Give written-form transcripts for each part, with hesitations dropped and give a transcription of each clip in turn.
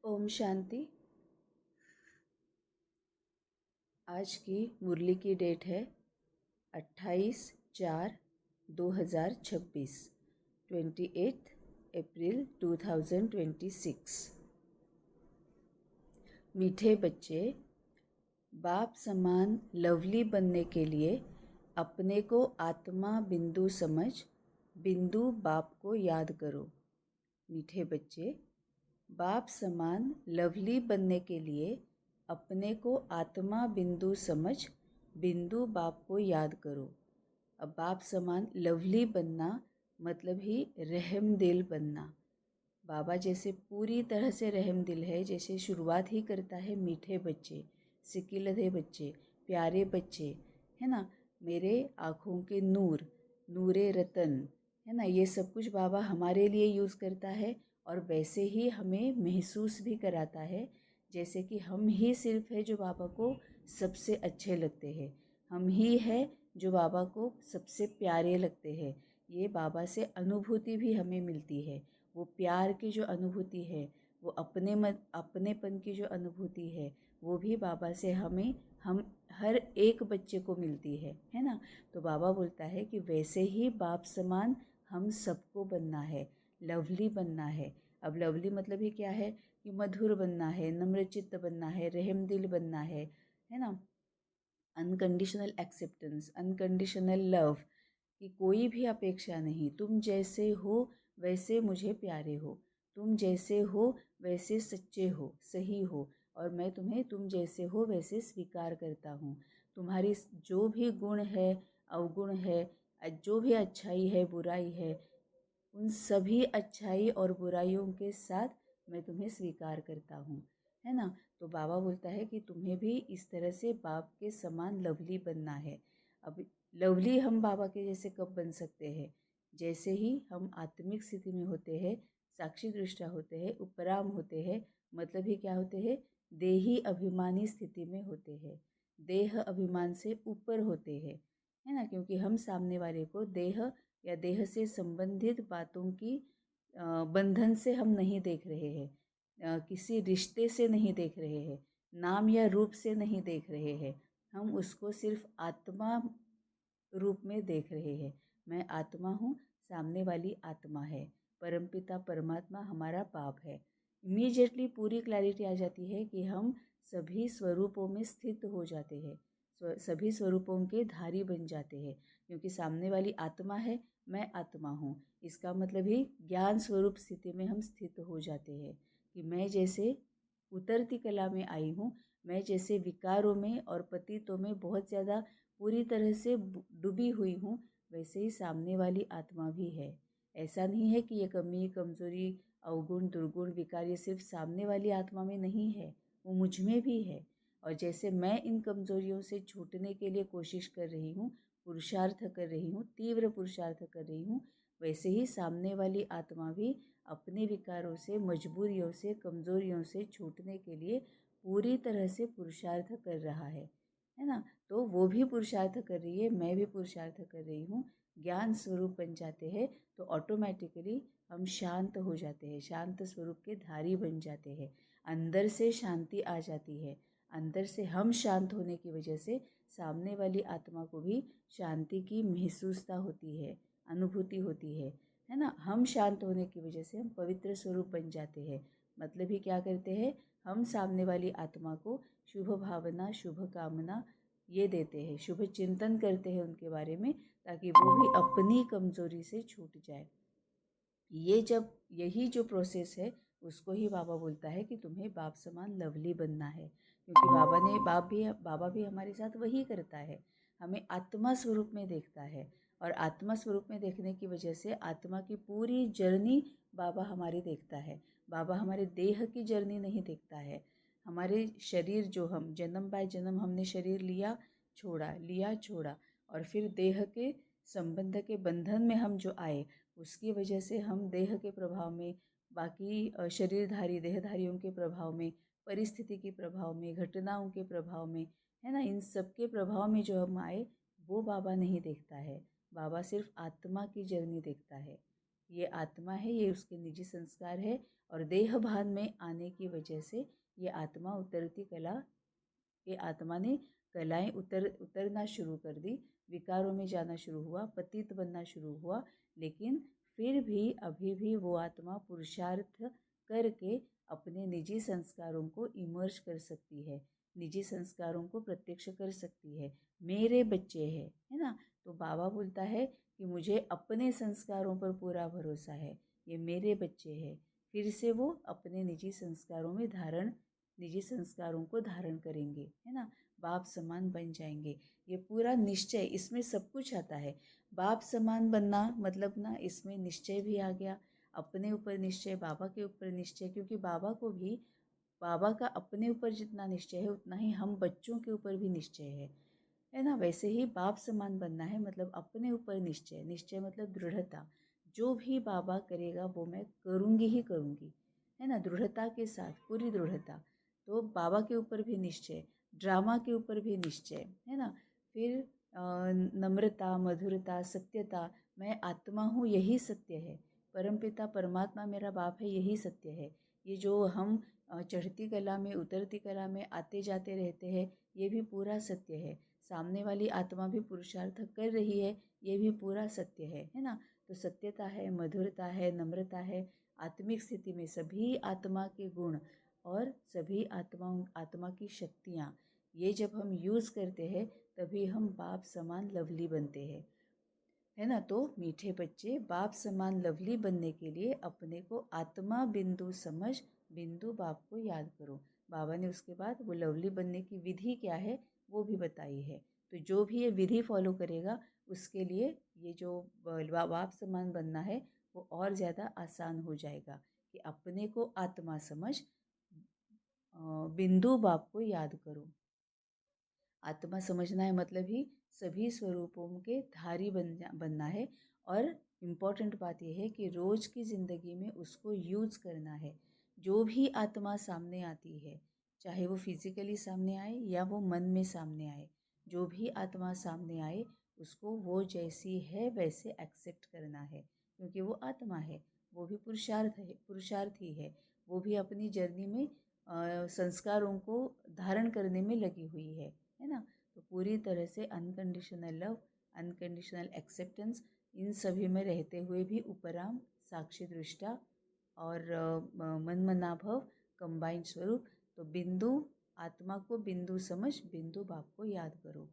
ओम शांति। आज की मुरली की डेट है 28/4/2026, 28 अप्रैल 2026। मीठे बच्चे, बाप समान लवली बनने के लिए अपने को आत्मा बिंदु समझ बिंदु बाप को याद करो। मीठे बच्चे, बाप समान लवली बनने के लिए अपने को आत्मा बिंदु समझ बिंदु बाप को याद करो। अब बाप समान लवली बनना मतलब ही रहम दिल बनना। बाबा जैसे पूरी तरह से रहम दिल है, जैसे शुरुआत ही करता है मीठे बच्चे, सिकिलधे बच्चे, प्यारे बच्चे, है ना, मेरे आँखों के नूर, नूरे रतन, है ना, ये सब कुछ बाबा हमारे लिए यूज़ करता है और वैसे ही हमें महसूस भी कराता है जैसे कि हम ही सिर्फ है जो बाबा को सबसे अच्छे लगते हैं, हम ही है जो बाबा को सबसे प्यारे लगते हैं। ये बाबा से अनुभूति भी हमें मिलती है। वो प्यार की जो अनुभूति है, वो अपनेपन की जो अनुभूति है, वो भी बाबा से हम हर एक बच्चे को मिलती है ना। तो बाबा बोलता है कि वैसे ही बाप समान हम सबको बनना है, लवली बनना है। अब लवली मतलब ही क्या है कि मधुर बनना है, नम्रचित्त बनना है, रहम दिल बनना है ना। अनकंडीशनल एक्सेप्टेंस, अनकंडीशनल लव कि कोई भी अपेक्षा नहीं, तुम जैसे हो वैसे मुझे प्यारे हो, तुम जैसे हो वैसे सच्चे हो, सही हो, और मैं तुम्हें तुम जैसे हो वैसे स्वीकार करता हूँ। तुम्हारी जो भी गुण है, अवगुण है, जो भी अच्छाई है, बुराई है, उन सभी अच्छाई और बुराइयों के साथ मैं तुम्हें स्वीकार करता हूँ, है ना। तो बाबा बोलता है कि तुम्हें भी इस तरह से बाप के समान लवली बनना है। अब लवली हम बाबा के जैसे कब बन सकते हैं? जैसे ही हम आत्मिक स्थिति में होते हैं, साक्षी दृष्टा होते हैं, उपराम होते हैं, मतलब ही क्या होते हैं? देही अभिमानी स्थिति में होते हैं, देह अभिमान से ऊपर होते हैं, है ना। क्योंकि हम सामने वाले को देह या देह से संबंधित बातों की बंधन से हम नहीं देख रहे हैं, किसी रिश्ते से नहीं देख रहे हैं, नाम या रूप से नहीं देख रहे हैं। हम उसको सिर्फ आत्मा रूप में देख रहे हैं। मैं आत्मा हूँ, सामने वाली आत्मा है, परमपिता परमात्मा हमारा बाप है। इमीडिएटली पूरी क्लैरिटी आ जाती है कि हम सभी स्वरूपों में स्थित हो जाते हैं, सभी स्वरूपों के धारी बन जाते हैं। क्योंकि सामने वाली आत्मा है, मैं आत्मा हूँ, इसका मतलब ही ज्ञान स्वरूप स्थिति में हम स्थित हो जाते हैं कि मैं जैसे उतरती कला में आई हूँ, मैं जैसे विकारों में और पतितों में बहुत ज़्यादा पूरी तरह से डूबी हुई हूँ, वैसे ही सामने वाली आत्मा भी है। ऐसा नहीं है कि ये कमी, कमज़ोरी, अवगुण, दुर्गुण, विकार ये सिर्फ सामने वाली आत्मा में नहीं है, वो मुझ में भी है। और जैसे मैं इन कमज़ोरियों से छूटने के लिए कोशिश कर रही हूँ, पुरुषार्थ कर रही हूँ, तीव्र पुरुषार्थ कर रही हूँ, वैसे ही सामने वाली आत्मा भी अपने विकारों से, मजबूरियों से, कमज़ोरियों से छूटने के लिए पूरी तरह से पुरुषार्थ कर रहा है ना। तो वो भी पुरुषार्थ कर रही है, मैं भी पुरुषार्थ कर रही हूँ। ज्ञान स्वरूप बन जाते हैं तो ऑटोमेटिकली हम शांत हो जाते हैं, शांत स्वरूप के धारी बन जाते हैं, अंदर से शांति आ जाती है। अंदर से हम शांत होने की वजह से सामने वाली आत्मा को भी शांति की महसूसता होती है, अनुभूति होती है ना। हम शांत होने की वजह से हम पवित्र स्वरूप बन जाते हैं। मतलब ही क्या करते हैं? हम सामने वाली आत्मा को शुभ भावना, शुभ कामना ये देते हैं, शुभ चिंतन करते हैं उनके बारे में, ताकि वो भी अपनी कमज़ोरी से छूट जाए। यही जो प्रोसेस है उसको ही बाबा बोलता है कि तुम्हें बाप समान लवली बनना है। क्योंकि बाबा भी हमारे साथ वही करता है, हमें आत्मा स्वरूप में देखता है। और आत्मा स्वरूप में देखने की वजह से आत्मा की पूरी जर्नी बाबा हमारी देखता है। बाबा हमारे देह की जर्नी नहीं देखता है। हमारे शरीर जो हम जन्म बाय जन्म हमने शरीर लिया छोड़ा और फिर देह के संबंध के बंधन में हम जो आए, उसकी वजह से हम देह के प्रभाव में, बाकी शरीरधारी देहधारियों के प्रभाव में, परिस्थिति के प्रभाव में, घटनाओं के प्रभाव में, है ना, इन सब के प्रभाव में जो हम आए वो बाबा नहीं देखता है। बाबा सिर्फ आत्मा की जर्नी देखता है। ये आत्मा है, ये उसके निजी संस्कार है। और देह भान में आने की वजह से ये आत्मा उतरती कला, ये आत्मा ने कलाएं उतरना शुरू कर दी, विकारों में जाना शुरू हुआ, पतित बनना शुरू हुआ। लेकिन फिर भी अभी भी वो आत्मा पुरुषार्थ करके अपने निजी संस्कारों को इमर्ज कर सकती है, निजी संस्कारों को प्रत्यक्ष कर सकती है। मेरे बच्चे हैं, है ना। तो बाबा बोलता है कि मुझे अपने संस्कारों पर पूरा भरोसा है, ये मेरे बच्चे हैं। फिर से वो अपने निजी संस्कारों को धारण करेंगे, है ना। बाप समान बन जाएंगे। ये पूरा निश्चय, इसमें सब कुछ आता है। बाप समान बनना मतलब ना, इसमें निश्चय भी आ गया, अपने ऊपर निश्चय, बाबा के ऊपर निश्चय। क्योंकि बाबा का अपने ऊपर जितना निश्चय है उतना ही हम बच्चों के ऊपर भी निश्चय है ना। वैसे ही बाप समान बनना है मतलब अपने ऊपर निश्चय, निश्चय मतलब दृढ़ता। जो भी बाबा करेगा वो मैं करूँगी ही करूँगी, है ना, दृढ़ता के साथ, पूरी दृढ़ता। तो बाबा के ऊपर भी निश्चय, ड्रामा के ऊपर भी निश्चय, है ना। फिर नम्रता, मधुरता, सत्यता, मैं आत्मा हूँ यही सत्य है, परमपिता परमात्मा मेरा बाप है यही सत्य है। ये जो हम चढ़ती कला में उतरती कला में आते जाते रहते हैं, ये भी पूरा सत्य है। सामने वाली आत्मा भी पुरुषार्थ कर रही है, ये भी पूरा सत्य है ना। तो सत्यता है, मधुरता है, नम्रता है, आत्मिक स्थिति में सभी आत्मा के गुण और सभी आत्मा की शक्तियाँ, ये जब हम यूज़ करते हैं तभी हम बाप समान लवली बनते हैं, है ना। तो मीठे बच्चे, बाप समान लवली बनने के लिए अपने को आत्मा बिंदु समझ बिंदु बाप को याद करो। बाबा ने उसके बाद वो लवली बनने की विधि क्या है वो भी बताई है। तो जो भी ये विधि फॉलो करेगा उसके लिए ये जो बाप समान बनना है वो और ज़्यादा आसान हो जाएगा। कि अपने को आत्मा समझ बिंदु बाप को याद करो। आत्मा समझना है मतलब ही सभी स्वरूपों के धारी बनना है। और इम्पॉर्टेंट बात यह है कि रोज़ की ज़िंदगी में उसको यूज़ करना है। जो भी आत्मा सामने आती है, चाहे वो फिज़िकली सामने आए या वो मन में सामने आए, जो भी आत्मा सामने आए उसको वो जैसी है वैसे एक्सेप्ट करना है। क्योंकि वो आत्मा है, वो भी पुरुषार्थी है, वो भी अपनी जर्नी में संस्कारों को धारण करने में लगी हुई है ना। तो पूरी तरह से अनकंडीशनल लव, अनकंडीशनल एक्सेप्टेंस, इन सभी में रहते हुए भी उपराम, साक्षी दृष्टा और मन मनाभव, कंबाइंड स्वरूप। तो बिंदु आत्मा को बिंदु समझ बिंदु बाप को याद करो।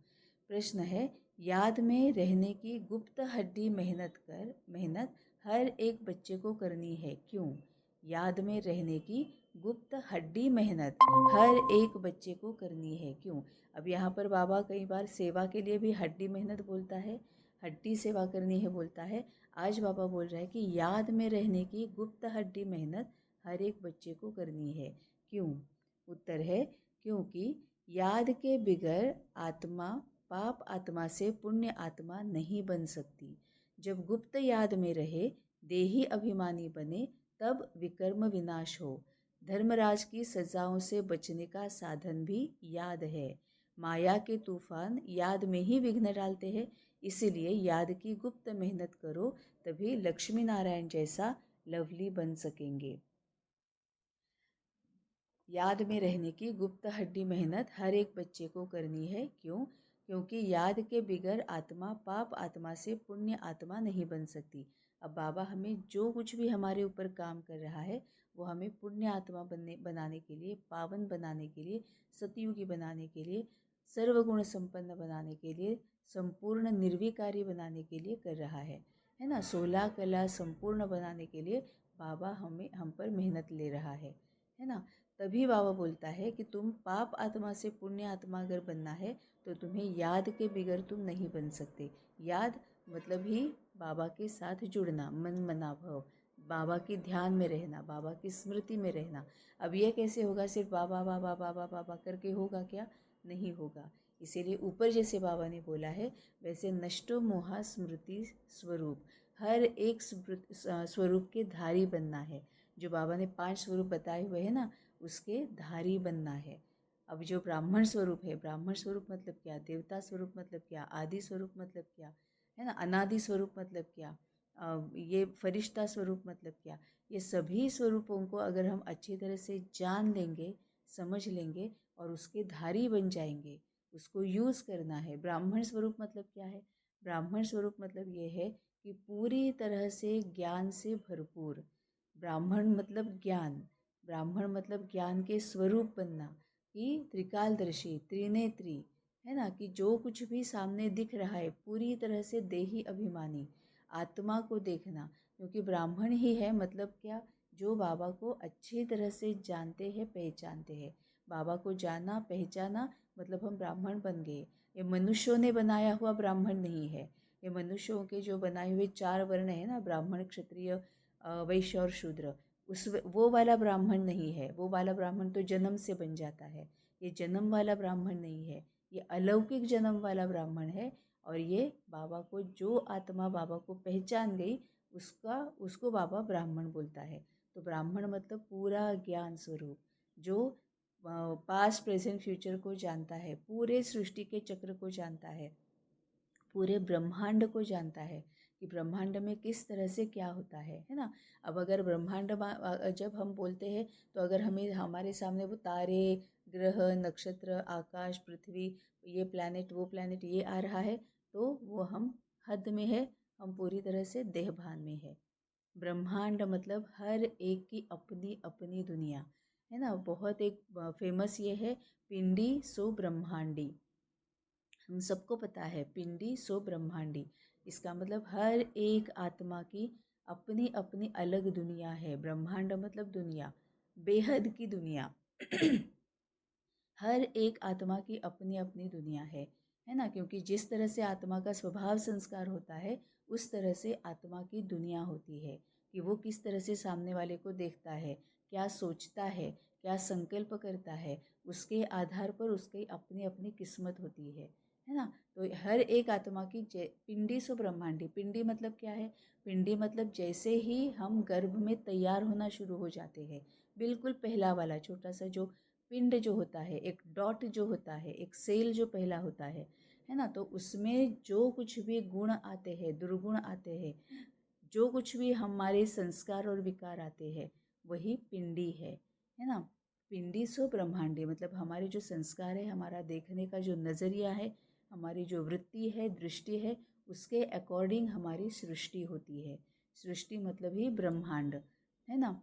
प्रश्न है, याद में रहने की गुप्त हड्डी मेहनत हर एक बच्चे को करनी है, क्यों? याद में रहने की गुप्त हड्डी मेहनत हर एक बच्चे को करनी है, क्यों? अब यहाँ पर बाबा कई बार सेवा के लिए भी हड्डी मेहनत बोलता है, हड्डी सेवा करनी है बोलता है। आज बाबा बोल रहा है कि याद में रहने की गुप्त हड्डी मेहनत हर एक बच्चे को करनी है, क्यों? उत्तर है, क्योंकि याद के बिगर आत्मा पाप आत्मा से पुण्य आत्मा नहीं बन सकती। जब गुप्त याद में रहे, देही अभिमानी बने, तब विकर्म विनाश हो। धर्मराज की सजाओं से बचने का साधन भी याद है। माया के तूफान याद में ही विघ्न डालते हैं, इसीलिए याद की गुप्त मेहनत करो, तभी लक्ष्मी नारायण जैसा लवली बन सकेंगे। याद में रहने की गुप्त हड्डी मेहनत हर एक बच्चे को करनी है, क्यों? क्योंकि याद के बिगर आत्मा पाप आत्मा से पुण्य आत्मा नहीं बन सकती। अब बाबा हमें जो कुछ भी हमारे ऊपर काम कर रहा है वो हमें पुण्य आत्मा बनाने के लिए, पावन बनाने के लिए, सतयुगी बनाने के लिए, सर्वगुण संपन्न बनाने के लिए, संपूर्ण निर्विकारी बनाने के लिए कर रहा है ना। 16 कला संपूर्ण बनाने के लिए बाबा हम पर मेहनत ले रहा है ना। तभी बाबा बोलता है कि तुम पाप आत्मा से पुण्य आत्मा अगर बनना है तो तुम्हें याद के बिगर तुम नहीं बन सकते। याद मतलब ही बाबा के साथ जुड़ना, मन मनाभव, बाबा के ध्यान में रहना, बाबा की स्मृति में रहना। अब ये कैसे होगा? सिर्फ बाबा बाबा बाबा बाबा करके होगा क्या? नहीं होगा। इसीलिए ऊपर जैसे बाबा ने बोला है वैसे नष्टो मोहा स्मृति स्वरूप, हर एक स्वरूप के धारी बनना है। जो बाबा ने 5 स्वरूप बताए हुए हैं ना, उसके धारी बनना है। अब जो ब्राह्मण स्वरूप है, ब्राह्मण स्वरूप मतलब क्या, देवता स्वरूप मतलब क्या, आदि स्वरूप मतलब क्या, है ना, अनादि स्वरूप मतलब क्या, ये फरिश्ता स्वरूप मतलब क्या, ये सभी स्वरूपों को अगर हम अच्छी तरह से जान लेंगे, समझ लेंगे और उसके धारी बन जाएंगे, उसको यूज़ करना है। ब्राह्मण स्वरूप मतलब क्या है? ब्राह्मण स्वरूप मतलब ये है कि पूरी तरह से ज्ञान से भरपूर। ब्राह्मण मतलब ज्ञान, ब्राह्मण मतलब ज्ञान के स्वरूप बनना, कि त्रिकालदर्शी, त्रिनेत्री, है ना, कि जो कुछ भी सामने दिख रहा है पूरी तरह से देही अभिमानी, आत्मा को देखना। क्योंकि ब्राह्मण ही है मतलब क्या, जो बाबा को अच्छी तरह से जानते हैं, पहचानते हैं। बाबा को जाना, पहचाना, मतलब हम ब्राह्मण बन गए। ये मनुष्यों ने बनाया हुआ ब्राह्मण नहीं है। ये मनुष्यों के जो बनाए हुए 4 वर्ण है ना, ब्राह्मण, क्षत्रिय, वैश्य और शूद्र, उस वो वाला ब्राह्मण नहीं है। वो वाला ब्राह्मण तो जन्म से बन जाता है। ये जन्म वाला ब्राह्मण नहीं है, ये अलौकिक जन्म वाला ब्राह्मण है। और ये बाबा को, जो आत्मा बाबा को पहचान गई, उसको बाबा ब्राह्मण बोलता है। तो ब्राह्मण मतलब पूरा ज्ञान स्वरूप, जो पास्ट प्रेजेंट फ्यूचर को जानता है, पूरे सृष्टि के चक्र को जानता है, पूरे ब्रह्मांड को जानता है कि ब्रह्मांड में किस तरह से क्या होता है ना। अब अगर ब्रह्मांड जब हम बोलते हैं, तो अगर हमें हमारे सामने वो तारे, ग्रह, नक्षत्र, आकाश, पृथ्वी, ये प्लैनेट, वो प्लैनेट, ये आ रहा है, तो वो हम हद में है, हम पूरी तरह से देहभान में है। ब्रह्मांड मतलब हर एक की अपनी अपनी दुनिया, है ना। बहुत एक फेमस ये है, पिंडी सो ब्रह्मांडी। हम सबको पता है पिंडी सो ब्रह्मांडी, इसका मतलब हर एक आत्मा की अपनी अपनी अलग दुनिया है। ब्रह्मांड मतलब दुनिया, बेहद की दुनिया। हर एक आत्मा की अपनी अपनी दुनिया है ना। क्योंकि जिस तरह से आत्मा का स्वभाव संस्कार होता है, उस तरह से आत्मा की दुनिया होती है, कि वो किस तरह से सामने वाले को देखता है, क्या सोचता है, क्या संकल्प करता है, उसके आधार पर उसकी अपनी अपनी किस्मत होती है ना। तो हर एक आत्मा की पिंडी सो ब्रह्मांडी। पिंडी मतलब क्या है? पिंडी मतलब जैसे ही हम गर्भ में तैयार होना शुरू हो जाते हैं, बिल्कुल पहला वाला छोटा सा जो पिंड जो होता है, एक डॉट जो होता है, एक सेल जो पहला होता है ना, तो उसमें जो कुछ भी गुण आते हैं, दुर्गुण आते हैं, जो कुछ भी हमारे संस्कार और विकार आते हैं, वही पिंडी है ना। पिंडी सो ब्रह्मांडी मतलब हमारे जो संस्कार है, हमारा देखने का जो नज़रिया है, हमारी जो वृत्ति है, दृष्टि है, उसके अकॉर्डिंग हमारी सृष्टि होती है। सृष्टि मतलब ही ब्रह्मांड, है ना,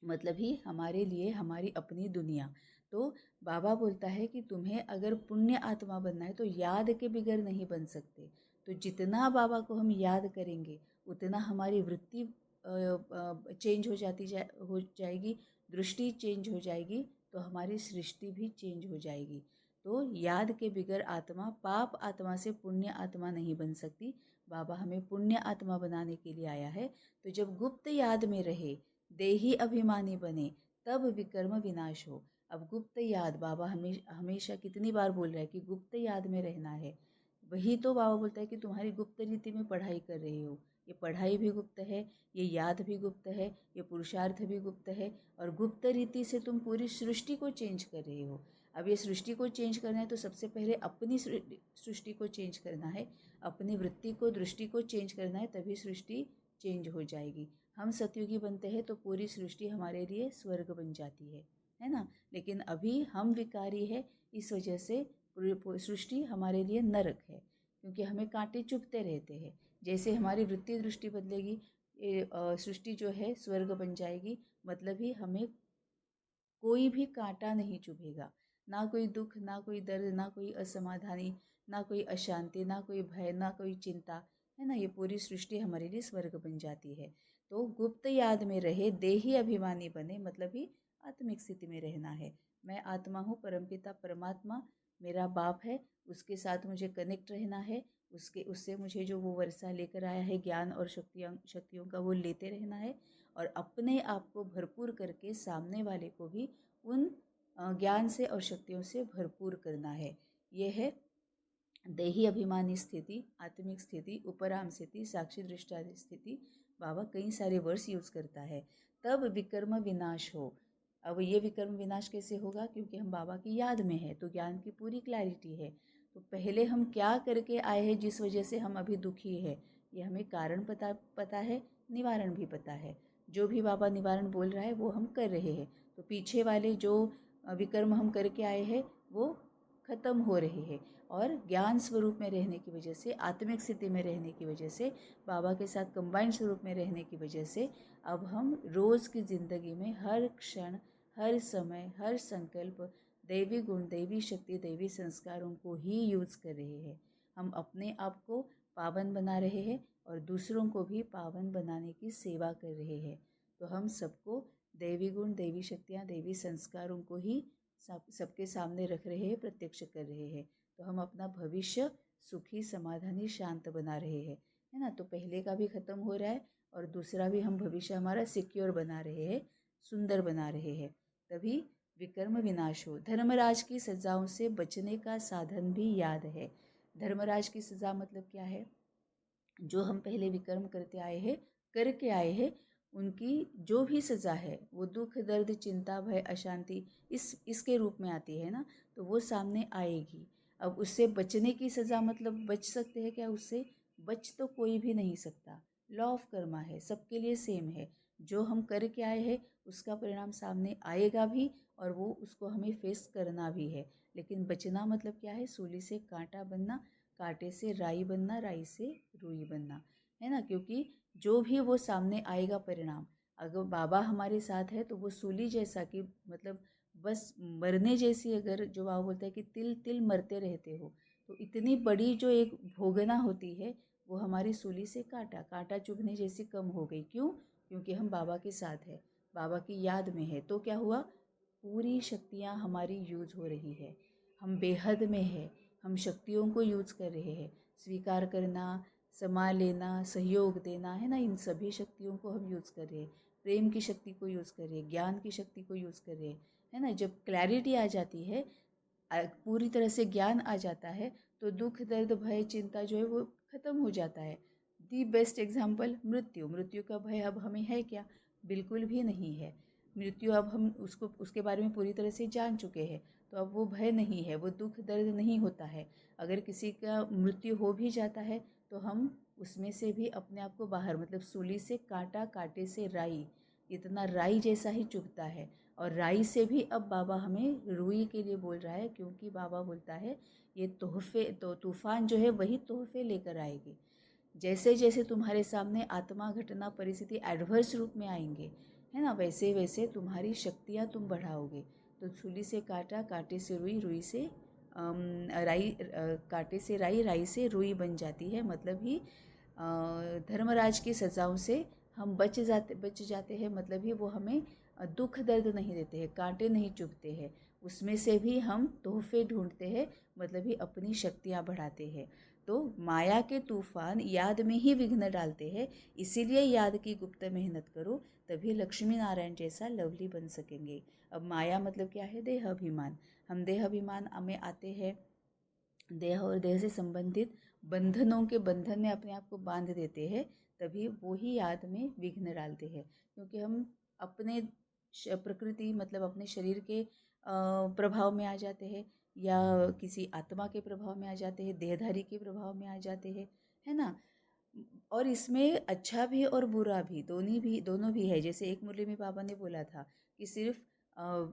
मतलब ही हमारे लिए हमारी अपनी दुनिया। तो बाबा बोलता है कि तुम्हें अगर पुण्य आत्मा बनना है, तो याद के बिगैर नहीं बन सकते। तो जितना बाबा को हम याद करेंगे, उतना हमारी वृत्ति चेंज हो जाएगी, दृष्टि चेंज हो जाएगी, तो हमारी सृष्टि भी चेंज हो जाएगी। तो याद के बिगैर आत्मा, पाप आत्मा से पुण्य आत्मा नहीं बन सकती। बाबा हमें पुण्य आत्मा बनाने के लिए आया है। तो जब गुप्त याद में रहे, देही अभिमानी बने, तब विकर्म विनाश हो। अब गुप्त याद, बाबा हमेशा कितनी बार बोल रहा है कि गुप्त याद में रहना है। वही तो बाबा बोलता है कि तुम्हारी गुप्त रीति में पढ़ाई कर रही हो, ये पढ़ाई भी गुप्त है, ये याद भी गुप्त है, ये पुरुषार्थ भी गुप्त है, और गुप्त रीति से तुम पूरी सृष्टि को चेंज कर रहे हो। अब ये सृष्टि को चेंज करना है, तो सबसे पहले अपनी सृष्टि को चेंज करना है, अपनी वृत्ति को, दृष्टि को चेंज करना है, तभी सृष्टि चेंज हो जाएगी। हम सतयुगी बनते हैं तो पूरी सृष्टि हमारे लिए स्वर्ग बन जाती है ना। लेकिन अभी हम विकारी है, इस वजह से पूरी सृष्टि हमारे लिए नरक है, क्योंकि हमें कांटे चुभते रहते हैं। जैसे हमारी वृत्ति दृष्टि बदलेगी, सृष्टि जो है स्वर्ग बन जाएगी, मतलब ही हमें कोई भी कांटा नहीं चुभेगा, ना कोई दुख, ना कोई दर्द, ना कोई असमाधानी, ना कोई अशांति, ना कोई भय, ना कोई चिंता, है ना। ये पूरी सृष्टि हमारे लिए स्वर्ग बन जाती है। तो गुप्त याद में रहे, देही अभिमानी बने, मतलब ही आत्मिक स्थिति में रहना है। मैं आत्मा हूँ, परमपिता परमात्मा मेरा बाप है, उसके साथ मुझे कनेक्ट रहना है, उससे मुझे जो वो वर्षा लेकर आया है ज्ञान और शक्तियों का, वो लेते रहना है, और अपने आप को भरपूर करके सामने वाले को भी उन ज्ञान से और शक्तियों से भरपूर करना है। ये है देही अभिमानी स्थिति, आत्मिक स्थिति, उपराम स्थिति, साक्षी दृष्टादि स्थिति। बाबा कई सारे वर्ड्स यूज़ करता है। तब विकर्म विनाश हो। अब ये विकर्म विनाश कैसे होगा? क्योंकि हम बाबा की याद में है, तो ज्ञान की पूरी क्लैरिटी है। तो पहले हम क्या करके आए हैं जिस वजह से हम अभी दुखी है, ये हमें कारण पता है, निवारण भी पता है। जो भी बाबा निवारण बोल रहा है वो हम कर रहे हैं। तो पीछे वाले जो विकर्म हम करके आए हैं वो खत्म हो रहे हैं, और ज्ञान स्वरूप में रहने की वजह से, आत्मिक स्थिति में रहने की वजह से, बाबा के साथ कंबाइंड स्वरूप में रहने की वजह से अब हम रोज़ की ज़िंदगी में हर क्षण, हर समय, हर संकल्प दैवी गुण, दैवी शक्ति, दैवी संस्कारों को ही यूज़ कर रहे हैं। हम अपने आप को पावन बना रहे हैं और दूसरों को भी पावन बनाने की सेवा कर रहे हैं। तो हम सबको दैवी गुण, दैवी शक्तियाँ, दैवी संस्कारों को ही सबके सामने रख रहे हैं, प्रत्यक्ष कर रहे हैं। तो हम अपना भविष्य सुखी, समाधानी, शांत बना रहे हैं, है ना। तो पहले का भी खत्म हो रहा है और दूसरा भी हम भविष्य हमारा सिक्योर बना रहे हैं, सुंदर बना रहे हैं। तभी विकर्म विनाश हो। धर्मराज की सजाओं से बचने का साधन भी याद है। धर्मराज की सजा मतलब क्या है? जो हम पहले विकर्म करके आए हैं, उनकी जो भी सज़ा है वो दुख, दर्द, चिंता, भय, अशांति इसके रूप में आती है ना, तो वो सामने आएगी। अब उससे बचने की सज़ा मतलब बच सकते हैं क्या? उससे बच तो कोई भी नहीं सकता। लॉ ऑफ कर्मा है, सबके लिए सेम है। जो हम करके आए हैं उसका परिणाम सामने आएगा भी, और वो उसको हमें फेस करना भी है। लेकिन बचना मतलब क्या है? सूली से कांटा बनना, कांटे से राई बनना, राई से रुई बनना, है ना। क्योंकि जो भी वो सामने आएगा परिणाम, अगर बाबा हमारे साथ है तो वो सूली जैसा कि मतलब बस मरने जैसी, अगर जो बाबा बोलता है कि तिल तिल मरते रहते हो, तो इतनी बड़ी जो एक भोगना होती है वो हमारी सूली से कांटा कांटा चुभने जैसी कम हो गई। क्यों? क्योंकि हम बाबा के साथ है, बाबा की याद में है। तो क्या हुआ? पूरी शक्तियाँ हमारी यूज हो रही है, हम बेहद में है, हम शक्तियों को यूज कर रहे हैं। स्वीकार करना, समा लेना, सहयोग देना, है ना, इन सभी शक्तियों को हम यूज़ कर रहे हैं। प्रेम की शक्ति को यूज़ कर रहे हैं, ज्ञान की शक्ति को यूज़ कर रहे हैं, है ना। जब क्लैरिटी आ जाती है, पूरी तरह से ज्ञान आ जाता है, तो दुख, दर्द, भय, चिंता जो है वो ख़त्म हो जाता है। दी बेस्ट एग्जाम्पल मृत्यु। मृत्यु का भय अब हमें है क्या? बिल्कुल भी नहीं है। मृत्यु अब हम उसके बारे में पूरी तरह से जान चुके हैं, तो अब वो भय नहीं है, वो दुख दर्द नहीं होता है। अगर किसी का मृत्यु हो भी जाता है तो हम उसमें से भी अपने आप को बाहर, मतलब सूली से कांटा, कांटे से राई, इतना राई जैसा ही चुभता है। और राई से भी अब बाबा हमें रुई के लिए बोल रहा है, क्योंकि बाबा बोलता है ये तोहफे, तो तूफान जो है वही तोहफे लेकर आएगी। जैसे जैसे तुम्हारे सामने आत्मा, घटना, परिस्थिति एडवर्स रूप में आएंगे, है ना, वैसे वैसे तुम्हारी शक्तियाँ तुम बढ़ाओगे। तो सूली से कांटा, कांटे से रुई, रुई से राई, कांटे से राई, राई से रुई बन जाती है। मतलब ही धर्मराज की सज़ाओं से हम बच जाते हैं। मतलब ही वो हमें दुख दर्द नहीं देते हैं, कांटे नहीं चुभते हैं, उसमें से भी हम तोहफे ढूंढते हैं, मतलब ही अपनी शक्तियाँ बढ़ाते हैं। तो माया के तूफान याद में ही विघ्न डालते हैं, इसीलिए याद की गुप्त मेहनत करो, तभी लक्ष्मी नारायण जैसा लवली बन सकेंगे। अब माया मतलब क्या है? देह अभिमान। हम देह अभिमान में आते हैं, देह और देह से संबंधित बंधनों के बंधन में अपने आप को बांध देते हैं, तभी वो ही याद में विघ्न डालते हैं। क्योंकि हम अपने प्रकृति, मतलब अपने शरीर के प्रभाव में आ जाते हैं, या किसी आत्मा के प्रभाव में आ जाते हैं, देहधारी के प्रभाव में आ जाते हैं, है ना। और इसमें अच्छा भी और बुरा भी, दोनों भी है। जैसे एक मुरली में बाबा ने बोला था कि सिर्फ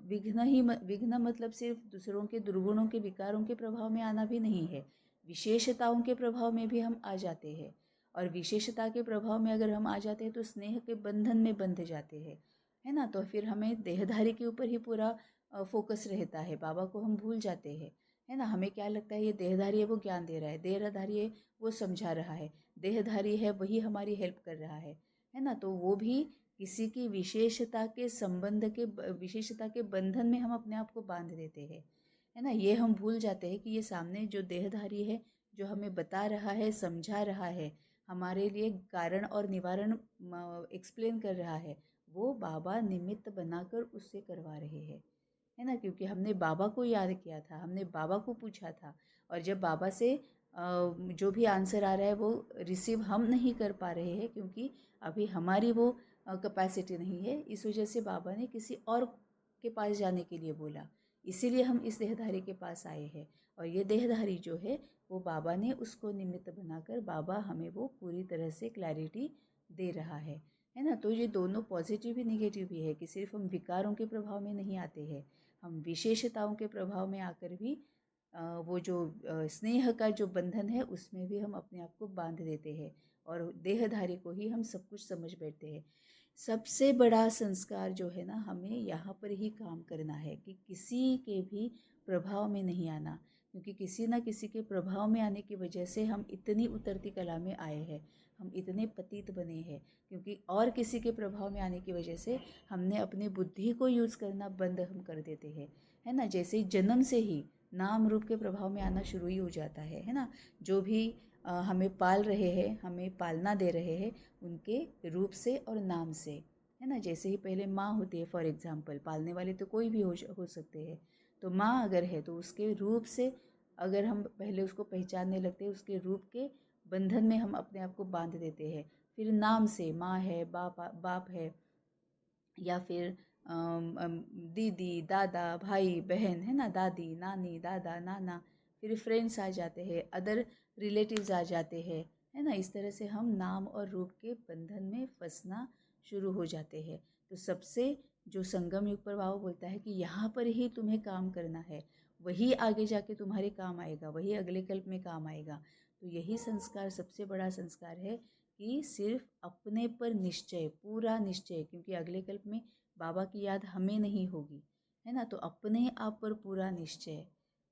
विघ्न मतलब सिर्फ दूसरों के दुर्गुणों के, विकारों के प्रभाव में आना भी नहीं है, विशेषताओं के प्रभाव में भी हम आ जाते हैं। और विशेषता के प्रभाव में अगर हम आ जाते हैं तो स्नेह के बंधन में बंध जाते हैं, है ना। तो फिर हमें देहधारी के ऊपर ही पूरा फोकस रहता है, बाबा को हम भूल जाते हैं, है ना। हमें क्या लगता है ये देहधारी है, वो ज्ञान दे रहा है, देहधारी है वो समझा रहा है, देहधारी है वही हमारी हेल्प कर रहा है ना। तो वो भी किसी की विशेषता के संबंध के, विशेषता के बंधन में हम अपने आप को बांध देते हैं, है ना। ये हम भूल जाते हैं कि ये सामने जो देहधारी है, जो हमें बता रहा है, समझा रहा है, हमारे लिए कारण और निवारण एक्सप्लेन कर रहा है, वो बाबा निमित्त बनाकर उससे करवा रहे हैं, है ना। क्योंकि हमने बाबा को याद किया था, हमने बाबा को पूछा था, और जब बाबा से जो भी आंसर आ रहा है वो रिसीव हम नहीं कर पा रहे हैं, क्योंकि अभी हमारी वो कैपेसिटी नहीं है। इस वजह से बाबा ने किसी और के पास जाने के लिए बोला, इसीलिए हम इस देहधारी के पास आए हैं। और ये देहधारी जो है वो बाबा ने उसको निमित्त बनाकर बाबा हमें वो पूरी तरह से क्लैरिटी दे रहा है ना। तो ये दोनों पॉजिटिव भी निगेटिव भी है कि सिर्फ हम विकारों के प्रभाव में नहीं आते हैं, हम विशेषताओं के प्रभाव में आकर भी वो जो स्नेह का जो बंधन है उसमें भी हम अपने आप को बांध देते हैं और देहधारी को ही हम सब कुछ समझ बैठते हैं। सबसे बड़ा संस्कार जो है ना, हमें यहाँ पर ही काम करना है कि किसी के भी प्रभाव में नहीं आना, क्योंकि किसी ना किसी के प्रभाव में आने की वजह से हम इतनी उतरती कला में आए हैं, हम इतने पतित बने हैं, क्योंकि और किसी के प्रभाव में आने की वजह से हमने अपनी बुद्धि को यूज़ करना बंद हम कर देते हैं, है ना। जैसे ही जन्म से ही नाम रूप के प्रभाव में आना शुरू ही हो जाता है ना। जो भी हमें पाल रहे हैं, हमें पालना दे रहे हैं, उनके रूप से और नाम से, है ना। जैसे ही पहले माँ होती है, फॉर एग्जाम्पल, पालने वाले तो कोई भी हो सकते हैं, तो माँ अगर है तो उसके रूप से अगर हम पहले उसको पहचानने लगते हैं, उसके रूप के बंधन में हम अपने आप को बांध देते हैं। फिर नाम से, माँ है, बाप है, या फिर दीदी, दादा, भाई, बहन, है ना, दादी, नानी, दादा, नाना, फिर फ्रेंड्स आ जाते हैं, अदर रिलेटिव्स आ जाते हैं, है ना। इस तरह से हम नाम और रूप के बंधन में फंसना शुरू हो जाते हैं। तो सबसे जो संगम युग पर बाबा बोलता है कि यहाँ पर ही तुम्हें काम करना है, वही आगे जाके तुम्हारे काम आएगा, वही अगले कल्प में काम आएगा। तो यही संस्कार सबसे बड़ा संस्कार है कि सिर्फ अपने पर निश्चय, पूरा निश्चय, क्योंकि अगले कल्प में बाबा की याद हमें नहीं होगी, है ना। तो अपने आप पर पूरा निश्चय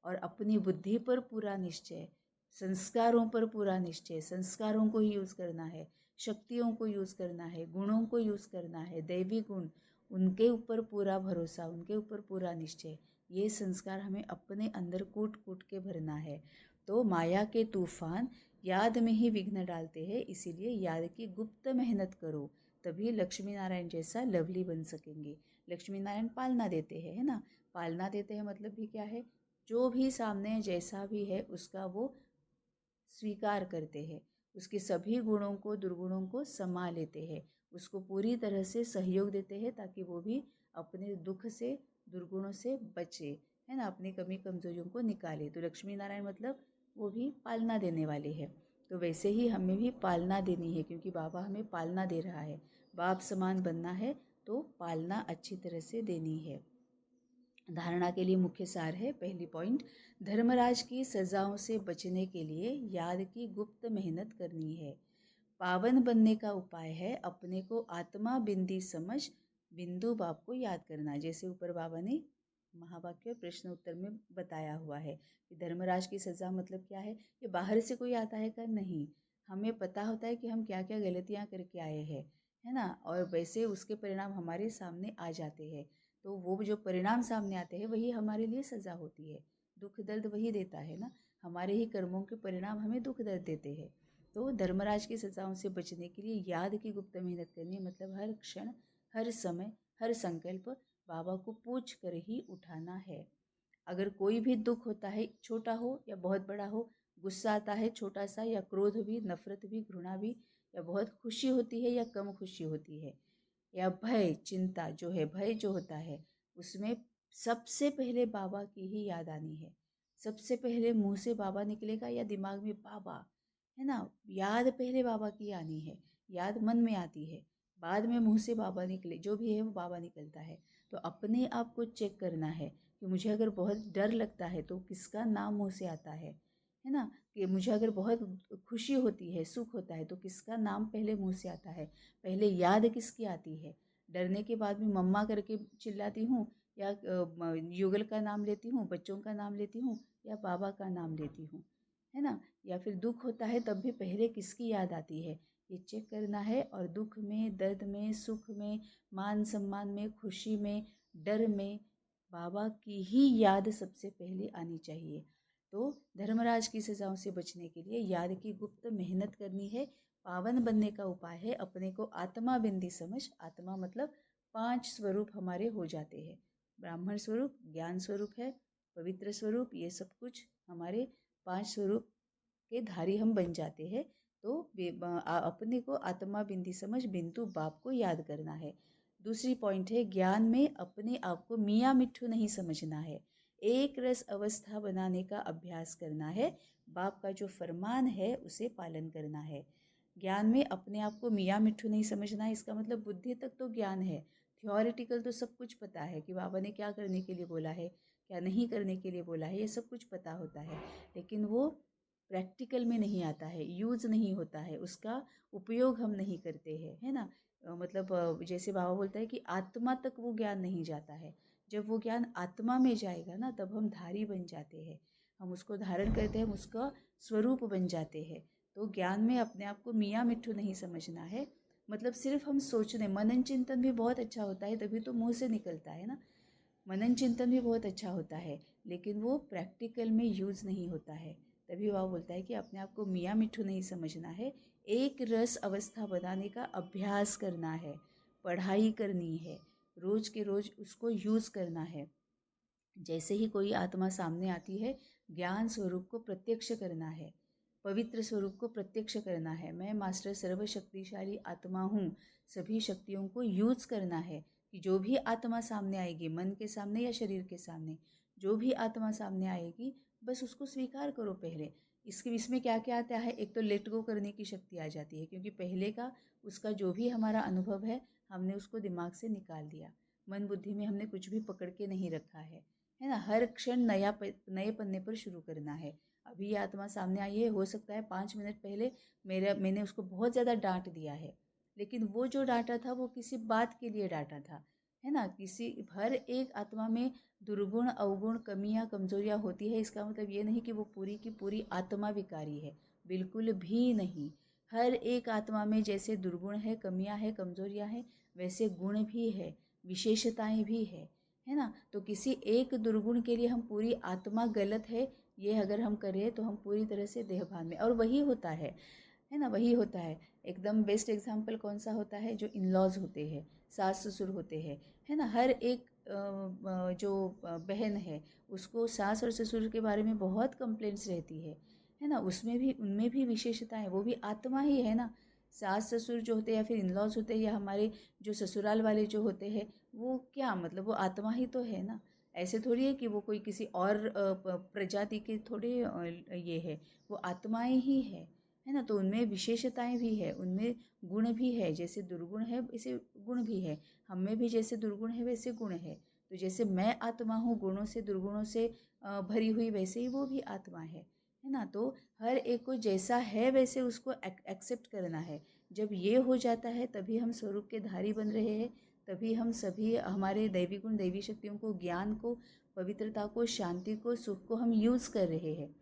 और अपनी बुद्धि पर पूरा निश्चय, संस्कारों पर पूरा निश्चय, संस्कारों को ही यूज़ करना है, शक्तियों को यूज़ करना है, गुणों को यूज़ करना है, दैवी गुण, उनके ऊपर पूरा भरोसा, उनके ऊपर पूरा निश्चय, ये संस्कार हमें अपने अंदर कूट कूट के भरना है। तो माया के तूफान याद में ही विघ्न डालते हैं, इसीलिए याद की गुप्त मेहनत करो, तभी लक्ष्मी नारायण जैसा लवली बन सकेंगे। लक्ष्मी नारायण पालना देते हैं, है ना। पालना देते हैं मतलब भी क्या है, जो भी सामने जैसा भी है उसका वो स्वीकार करते हैं, उसके सभी गुणों को, दुर्गुणों को समा लेते हैं, उसको पूरी तरह से सहयोग देते हैं ताकि वो भी अपने दुख से, दुर्गुणों से बचे, है ना, अपनी कमी कमजोरियों को निकाले। तो लक्ष्मी नारायण मतलब वो भी पालना देने वाले हैं। तो वैसे ही हमें भी पालना देनी है, क्योंकि बाबा हमें पालना दे रहा है। बाप समान बनना है तो पालना अच्छी तरह से देनी है। धारणा के लिए मुख्य सार है, पहली पॉइंट, धर्मराज की सजाओं से बचने के लिए याद की गुप्त मेहनत करनी है। पावन बनने का उपाय है अपने को आत्मा बिंदी समझ बिंदु बाप को याद करना। जैसे ऊपर बाबा ने महावाक्य प्रश्न उत्तर में बताया हुआ है कि धर्मराज की सजा मतलब क्या है, ये बाहर से कोई आता है का नहीं, हमें पता होता है कि हम क्या क्या गलतियां करके आए हैं, है ना, और वैसे उसके परिणाम हमारे सामने आ जाते हैं। तो वो जो परिणाम सामने आते हैं वही हमारे लिए सज़ा होती है, दुख दर्द वही देता है ना, हमारे ही कर्मों के परिणाम हमें दुख दर्द देते हैं। तो धर्मराज की सज़ाओं से बचने के लिए याद की गुप्त मेहनत करनी है, मतलब हर क्षण, हर समय, हर संकल्प बाबा को पूछ कर ही उठाना है। अगर कोई भी दुख होता है, छोटा हो या बहुत बड़ा हो, गुस्सा आता है छोटा सा या क्रोध भी, नफरत भी, घृणा भी, या बहुत खुशी होती है या कम खुशी होती है, या भय, चिंता जो है, भय जो होता है उसमें सबसे पहले बाबा की ही याद आनी है। सबसे पहले मुंह से बाबा निकलेगा या दिमाग में बाबा, है ना, याद पहले बाबा की आनी है, याद मन में आती है, बाद में मुंह से बाबा निकले, जो भी है वो बाबा निकलता है। तो अपने आप को चेक करना है कि मुझे अगर बहुत डर लगता है तो किसका नाम मुंह से आता है ना, कि मुझे अगर बहुत खुशी होती है, सुख होता है तो किसका नाम पहले मुंह से आता है, पहले याद किसकी आती है। डरने के बाद भी मम्मा करके चिल्लाती हूँ, या युगल का नाम लेती हूँ, बच्चों का नाम लेती हूँ, या बाबा का नाम लेती हूँ, है ना। या फिर दुख होता है तब भी पहले किसकी याद आती है, ये चेक करना है। और दुख में, दर्द में, सुख में, मान सम्मान में, खुशी में, डर में बाबा की ही याद सबसे पहले आनी चाहिए। तो धर्मराज की सजाओं से बचने के लिए याद की गुप्त मेहनत करनी है। पावन बनने का उपाय है अपने को आत्मा बिंदी समझ, आत्मा मतलब 5 स्वरूप हमारे हो जाते हैं, ब्राह्मण स्वरूप, ज्ञान स्वरूप है, पवित्र स्वरूप, ये सब कुछ हमारे 5 स्वरूप के धारी हम बन जाते हैं। तो अपने को आत्मा बिंदी समझ बिंदु बाप को याद करना है। दूसरी पॉइंट है, ज्ञान में अपने आप को मियाँ मिट्ठू नहीं समझना है। एक रस अवस्था बनाने का अभ्यास करना है। बाप का जो फरमान है उसे पालन करना है। ज्ञान में अपने आप को मियाँ मिट्ठू नहीं समझना है। इसका मतलब बुद्धि तक तो ज्ञान है, थ्योरेटिकल तो सब कुछ पता है कि बाबा ने क्या करने के लिए बोला है, क्या नहीं करने के लिए बोला है, ये सब कुछ पता होता है, लेकिन वो प्रैक्टिकल में नहीं आता है, यूज़ नहीं होता है, उसका उपयोग हम नहीं करते हैं, है ना। मतलब जैसे बाबा बोलता है कि आत्मा तक वो ज्ञान नहीं जाता है। जब वो ज्ञान आत्मा में जाएगा ना, तब हम धारी बन जाते हैं, हम उसको धारण करते हैं, हम उसका स्वरूप बन जाते हैं। तो ज्ञान में अपने आप को मियाँ मिट्ठू नहीं समझना है। मतलब सिर्फ हम सोचने, मनन चिंतन भी बहुत अच्छा होता है, तभी तो मुंह से निकलता है ना। मनन चिंतन भी बहुत अच्छा होता है, लेकिन वो प्रैक्टिकल में यूज़ नहीं होता है। तभी वह बोलता है कि अपने आप को मियाँ मिट्ठू नहीं समझना है, एक रस अवस्था बनाने का अभ्यास करना है, पढ़ाई करनी है, रोज के रोज उसको यूज़ करना है। जैसे ही कोई आत्मा सामने आती है, ज्ञान स्वरूप को प्रत्यक्ष करना है, पवित्र स्वरूप को प्रत्यक्ष करना है। मैं मास्टर सर्वशक्तिशाली आत्मा हूँ, सभी शक्तियों को यूज करना है कि जो भी आत्मा सामने आएगी, मन के सामने या शरीर के सामने, जो भी आत्मा सामने आएगी, बस उसको स्वीकार करो पहले। इसमें क्या क्या आता है, एक तो लेट गो करने की शक्ति आ जाती है, क्योंकि पहले का उसका जो भी हमारा अनुभव है, हमने उसको दिमाग से निकाल दिया, मन बुद्धि में हमने कुछ भी पकड़ के नहीं रखा है ना। हर क्षण नए पन्ने पर शुरू करना है। अभी ये आत्मा सामने आई है, हो सकता है 5 मिनट पहले मैंने उसको बहुत ज़्यादा डांट दिया है, लेकिन वो जो डांटा था वो किसी बात के लिए डांटा था, है ना। किसी हर एक आत्मा में दुर्गुण अवगुण कमियां कमजोरियां होती है। इसका मतलब ये नहीं कि वो पूरी की पूरी आत्मा विकारी है, बिल्कुल भी नहीं। हर एक आत्मा में जैसे दुर्गुण है, कमियां है, कमजोरियां हैं, वैसे गुण भी है, विशेषताएं भी है ना। तो किसी एक दुर्गुण के लिए हम पूरी आत्मा गलत है ये अगर हम करें, तो हम पूरी तरह से देहभान में, और वही होता है ना, वही होता है। एकदम बेस्ट एग्जाम्पल कौन सा होता है, जो इन लॉज होते हैं, सास ससुर होते हैं, है ना। हर एक जो बहन है, उसको सास और ससुर के बारे में बहुत कंप्लेंट्स रहती है ना। उसमें भी, उनमें भी विशेषताएं, वो भी आत्मा ही है ना। सास ससुर जो होते हैं या फिर इन लॉज होते हैं, या हमारे जो ससुराल वाले जो होते हैं, वो क्या मतलब वो आत्मा ही तो है ना। ऐसे थोड़ी है कि वो कोई किसी और प्रजाति के थोड़े ये है, वो आत्माएं ही है ना। तो उनमें विशेषताएं भी है, उनमें गुण भी है, जैसे दुर्गुण है वैसे गुण भी है, हम में भी जैसे दुर्गुण है वैसे गुण है। तो जैसे मैं आत्मा हूँ गुणों से दुर्गुणों से भरी हुई, वैसे ही वो भी आत्मा है ना। तो हर एक को जैसा है वैसे उसको एक्सेप्ट करना है। जब ये हो जाता है, तभी हम स्वरूप के धारी बन रहे हैं, तभी हम सभी हमारे दैवी गुण, दैवी शक्तियों को, ज्ञान को, पवित्रता को, शांति को, सुख को हम यूज़ कर रहे हैं,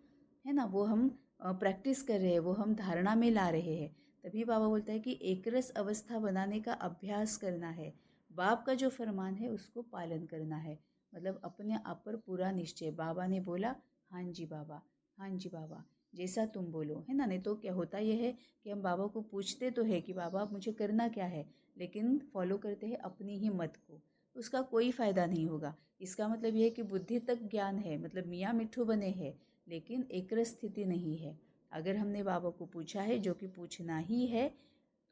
है ना। वो हम प्रैक्टिस कर रहे हैं, वो हम धारणा में ला रहे हैं। तभी बाबा बोलता है कि एकरस अवस्था बनाने का अभ्यास करना है, बाप का जो फरमान है उसको पालन करना है। मतलब अपने आप पर पूरा निश्चय, बाबा ने बोला हाँ जी बाबा, हाँ जी बाबा, जैसा तुम बोलो, है ना। नहीं तो क्या होता यह है कि हम बाबा को पूछते तो है कि बाबा मुझे करना क्या है, लेकिन फॉलो करते हैं अपनी ही मत को, उसका कोई फ़ायदा नहीं होगा। इसका मतलब ये है कि बुद्धि तक ज्ञान है, मतलब मियाँ मिट्ठू बने हैं, लेकिन एकरस स्थिति नहीं है। अगर हमने बाबा को पूछा है, जो कि पूछना ही है,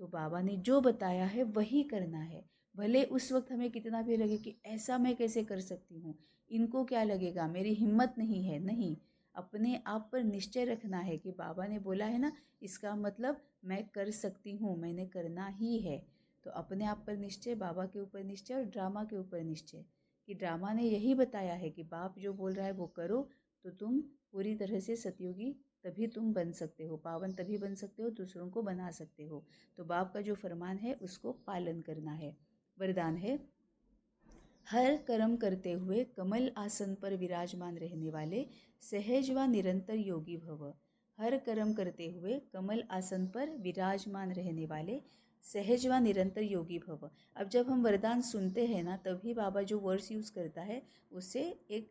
तो बाबा ने जो बताया है वही करना है। भले उस वक्त हमें कितना भी लगे कि ऐसा मैं कैसे कर सकती हूँ, इनको क्या लगेगा, मेरी हिम्मत नहीं है, नहीं। अपने आप पर निश्चय रखना है कि बाबा ने बोला है ना, इसका मतलब मैं कर सकती हूँ, मैंने करना ही है। तो अपने आप पर निश्चय, बाबा के ऊपर निश्चय, और ड्रामा के ऊपर निश्चय, कि ड्रामा ने यही बताया है कि बाप जो बोल रहा है वो करो, तो तुम पूरी तरह से सतयुगी तभी तुम बन सकते हो, पावन तभी बन सकते हो, दूसरों को बना सकते हो। तो बाप का जो फरमान है उसको पालन करना है। वरदान है, हर कर्म करते हुए कमल आसन पर विराजमान रहने वाले सहज व निरंतर योगी भव। हर कर्म करते हुए कमल आसन पर विराजमान रहने वाले सहज व निरंतर योगी भव। अब जब हम वरदान सुनते हैं ना, तभी बाबा जो वर्ड्स यूज़ करता है, उससे एक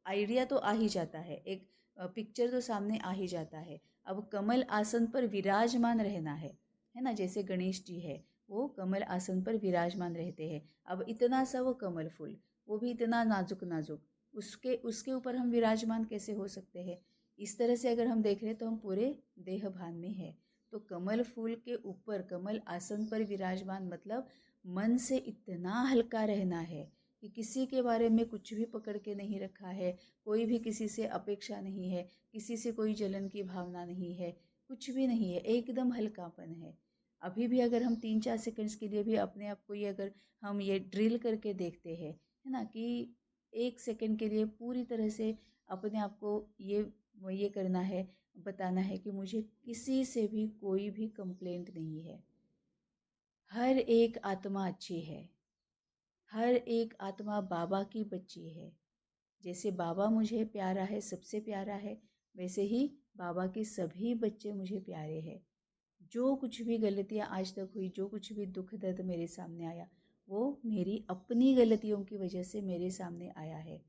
आइडिया तो आ ही जाता है, एक पिक्चर तो सामने आ ही जाता है। अब कमल आसन पर विराजमान रहना है ना। जैसे गणेश जी है, वो कमल आसन पर विराजमान रहते हैं। अब इतना सा वो कमल फूल, वो भी इतना नाजुक नाजुक, उसके उसके ऊपर हम विराजमान कैसे हो सकते हैं। इस तरह से अगर हम देख रहे हैं तो हम पूरे देह भान में है। तो कमल फूल के ऊपर, कमल आसन पर विराजमान मतलब मन से इतना हल्का रहना है कि किसी के बारे में कुछ भी पकड़ के नहीं रखा है, कोई भी किसी से अपेक्षा नहीं है, किसी से कोई जलन की भावना नहीं है, कुछ भी नहीं है, एकदम हल्कापन है। अभी भी अगर हम 3-4 सेकंड्स के लिए भी अपने आप को ये अगर हम ये ड्रिल करके देखते हैं, है ना, कि 1 सेकंड के लिए पूरी तरह से अपने आप को ये करना है, बताना है कि मुझे किसी से भी कोई भी कंप्लेंट नहीं है। हर एक आत्मा अच्छी है, हर एक आत्मा बाबा की बच्ची है। जैसे बाबा मुझे प्यारा है, सबसे प्यारा है, वैसे ही बाबा के सभी बच्चे मुझे प्यारे हैं। जो कुछ भी गलतियाँ आज तक हुई, जो कुछ भी दुख दर्द मेरे सामने आया, वो मेरी अपनी गलतियों की वजह से मेरे सामने आया है।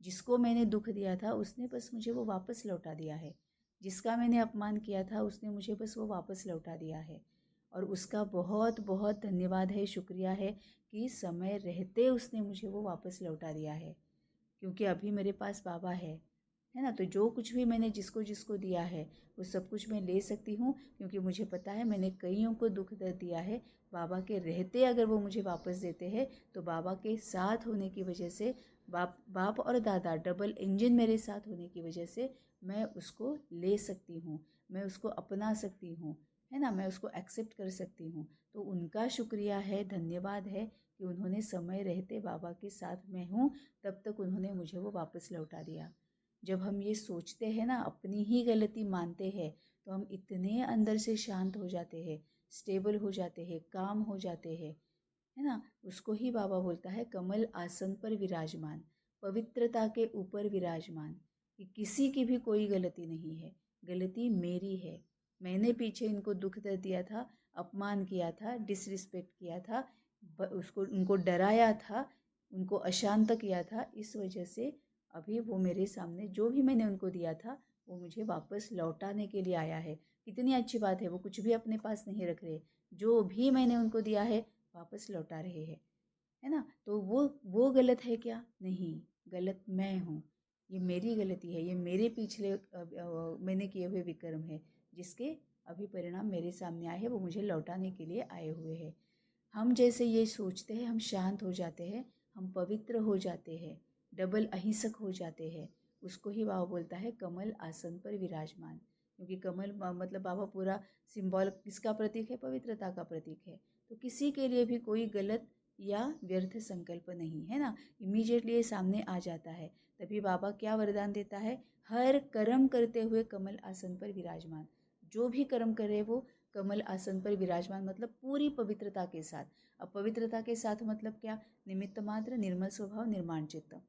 जिसको मैंने दुख दिया था उसने बस मुझे वो वापस लौटा दिया है। जिसका मैंने अपमान किया था उसने मुझे बस वो वापस लौटा दिया है। और उसका बहुत बहुत धन्यवाद है, शुक्रिया है कि समय रहते उसने मुझे वो वापस लौटा दिया है। क्योंकि अभी मेरे पास बाबा है ना, तो जो कुछ भी मैंने जिसको जिसको दिया है वो सब कुछ मैं ले सकती हूँ, क्योंकि मुझे पता है मैंने कईयों को दुख दर्द दिया है। बाबा के रहते अगर वो मुझे वापस देते हैं तो बाबा के साथ होने की वजह से, बाप और दादा डबल इंजन मेरे साथ होने की वजह से मैं उसको ले सकती हूँ, मैं उसको अपना सकती हूँ, है ना, मैं उसको एक्सेप्ट कर सकती हूँ। तो उनका शुक्रिया है, धन्यवाद है कि उन्होंने समय रहते बाबा के साथ मैं हूँ, तब तक उन्होंने मुझे वो वापस लौटा दिया। जब हम ये सोचते हैं ना, अपनी ही गलती मानते हैं, तो हम इतने अंदर से शांत हो जाते हैं, स्टेबल हो जाते हैं, काम हो जाते हैं, है ना। उसको ही बाबा बोलता है कमल आसन पर विराजमान, पवित्रता के ऊपर विराजमान, कि किसी की भी कोई गलती नहीं है, गलती मेरी है। मैंने पीछे इनको दुख दर्द दिया था, अपमान किया था, डिसरिस्पेक्ट किया था, उसको उनको डराया था, उनको अशांत किया था, इस वजह से अभी वो मेरे सामने जो भी मैंने उनको दिया था वो मुझे वापस लौटाने के लिए आया है। कितनी अच्छी बात है, वो कुछ भी अपने पास नहीं रख रहे, जो भी मैंने उनको दिया है वापस लौटा रहे हैं, है ना। तो वो गलत है क्या? नहीं, गलत मैं हूँ। ये मेरी गलती है, ये मेरे पिछले मैंने किए हुए विकर्म है, जिसके अभी परिणाम मेरे सामने आए हैं, वो मुझे लौटाने के लिए आए हुए हैं। हम जैसे ये सोचते हैं, हम शांत हो जाते हैं, हम पवित्र हो जाते हैं, डबल अहिंसक हो जाते हैं। उसको ही बाबा बोलता है कमल आसन पर विराजमान, क्योंकि कमल मतलब बाबा पूरा सिंबल किसका प्रतीक है? पवित्रता का प्रतीक है। तो किसी के लिए भी कोई गलत या व्यर्थ संकल्प नहीं है ना, इमीडिएटली ये सामने आ जाता है। तभी बाबा क्या वरदान देता है? हर कर्म करते हुए कमल आसन पर विराजमान। जो भी कर्म करे वो कमल आसन पर विराजमान, मतलब पूरी पवित्रता के साथ। अब पवित्रता के साथ मतलब क्या? निमित्त मात्र, निर्मल स्वभाव, निर्माण चित्त।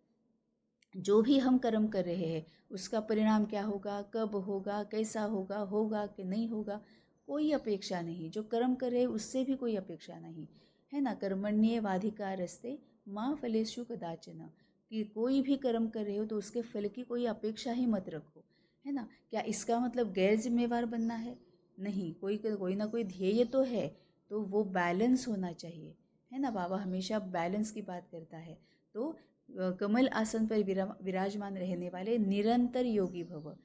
जो भी हम कर्म कर रहे हैं उसका परिणाम क्या होगा, कब होगा, कैसा होगा, होगा कि नहीं होगा, कोई अपेक्षा नहीं। जो कर्म कर रहे हैं उससे भी कोई अपेक्षा नहीं, है ना। कर्मण्येवाधिकारस्ते माँ फलेषु कदाचन, कि कोई भी कर्म कर रहे हो तो उसके फल की कोई अपेक्षा ही मत रखो, है ना। क्या इसका मतलब गैर जिम्मेवार बनना है? नहीं, कोई ना कोई ध्येय तो है, तो वो बैलेंस होना चाहिए, है ना। बाबा हमेशा बैलेंस की बात करता है। तो कमल आसन पर विराजमान रहने वाले निरंतर योगी भव।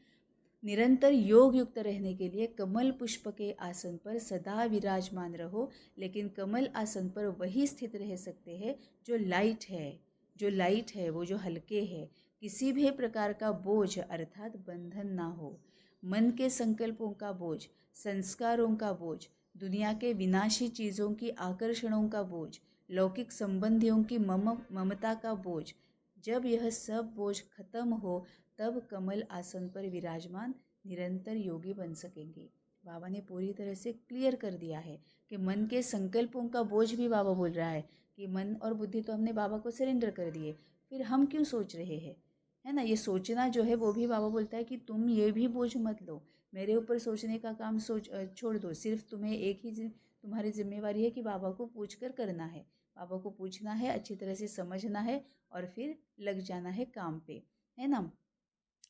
निरंतर योग युक्त रहने के लिए कमल पुष्प के आसन पर सदा विराजमान रहो। लेकिन कमल आसन पर वही स्थित रह सकते हैं जो लाइट है, जो लाइट है, वो जो हल्के है, किसी भी प्रकार का बोझ अर्थात बंधन ना हो। मन के संकल्पों का बोझ, संस्कारों का बोझ, दुनिया के विनाशी चीज़ों की आकर्षणों का बोझ, लौकिक संबंधियों की ममता का बोझ, जब यह सब बोझ खत्म हो तब कमल आसन पर विराजमान निरंतर योगी बन सकेंगे। बाबा ने पूरी तरह से क्लियर कर दिया है कि मन के संकल्पों का बोझ भी बाबा बोल रहा है कि मन और बुद्धि तो हमने बाबा को सरेंडर कर दिए, फिर हम क्यों सोच रहे हैं, है ना। ये सोचना जो है वो भी बाबा बोलता है कि तुम ये भी बोझ मत लो, मेरे ऊपर सोचने का काम छोड़ दो। सिर्फ तुम्हें एक ही तुम्हारी जिम्मेवारी है कि बाबा को पूछ कर करना है, बाबा को पूछना है, अच्छी तरह से समझना है और फिर लग जाना है काम पे, है ना।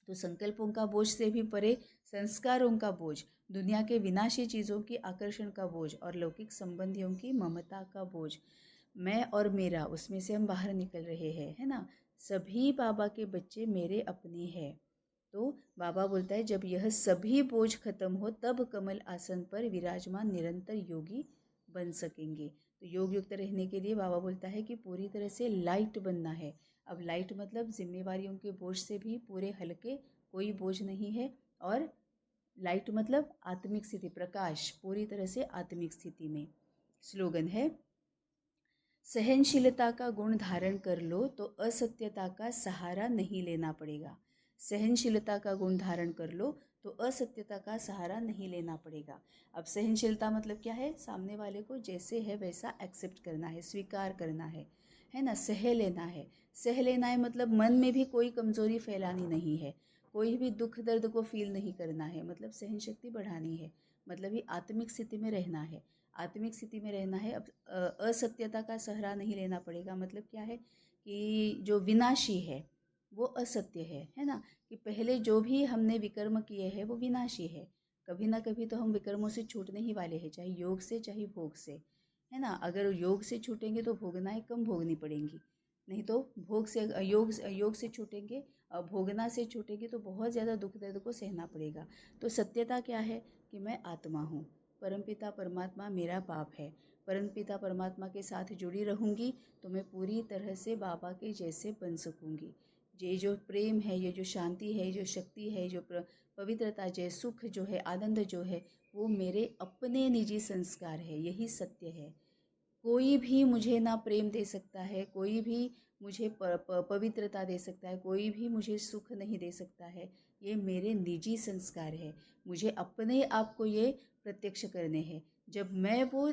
तो संकल्पों का बोझ से भी परे संस्कारों का बोझ, दुनिया के विनाशी चीज़ों की आकर्षण का बोझ और लौकिक संबंधियों की ममता का बोझ, मैं और मेरा, उसमें से हम बाहर निकल रहे हैं, है ना। सभी बाबा के बच्चे मेरे अपने हैं। तो बाबा बोलता है जब यह सभी बोझ खत्म हो तब कमल आसन पर विराजमान निरंतर योगी बन सकेंगे। तो योग युक्त रहने के लिए बाबा बोलता है कि पूरी तरह से लाइट बनना है। अब लाइट मतलब जिम्मेवारियों के बोझ से भी पूरे हल्के, कोई बोझ नहीं है। और लाइट मतलब आत्मिक स्थिति, प्रकाश, पूरी तरह से आत्मिक स्थिति में। स्लोगन है, सहनशीलता का गुण धारण कर लो तो असत्यता का सहारा नहीं लेना पड़ेगा। सहनशीलता का गुण धारण कर लो तो असत्यता का सहारा नहीं लेना पड़ेगा। अब सहनशीलता मतलब क्या है? सामने वाले को जैसे है वैसा एक्सेप्ट करना है, स्वीकार करना है ना, सह लेना है। सह लेना है मतलब मन में भी कोई कमजोरी फैलानी नहीं है, कोई भी दुख दर्द को फील नहीं करना है, मतलब सहन शक्ति बढ़ानी है, मतलब ये आत्मिक स्थिति में रहना है। आत्मिक स्थिति में रहना है। अब असत्यता का सहारा नहीं लेना पड़ेगा मतलब क्या है कि जो विनाशी है वो असत्य है ना, कि पहले जो भी हमने विकर्म किए हैं वो विनाशी है। कभी ना कभी तो हम विकर्मों से छूटने ही वाले हैं, चाहे योग से चाहे भोग से, है ना। अगर योग से छूटेंगे तो भोगनाएं कम भोगनी पड़ेंगी, नहीं तो भोग से योग से छूटेंगे, भोगना से छूटेंगे तो बहुत ज़्यादा दुख दर्द को सहना पड़ेगा। तो सत्यता क्या है कि मैं आत्मा हूँ, परमपिता परमात्मा मेरा बाप है। परमपिता परमात्मा के साथ जुड़ी रहूँगी तो मैं पूरी तरह से बाबा के जैसे बन सकूँगी। ये जो प्रेम है, ये जो शांति है, जो शक्ति है, जो पवित्रता, जो सुख जो है, आनंद जो है, वो मेरे अपने निजी संस्कार है। यही सत्य है। कोई भी मुझे ना प्रेम दे सकता है, कोई भी मुझे पवित्रता दे सकता है, कोई भी मुझे सुख नहीं दे सकता है। ये मेरे निजी संस्कार है। मुझे अपने आप को ये प्रत्यक्ष करने हैं। जब मैं वो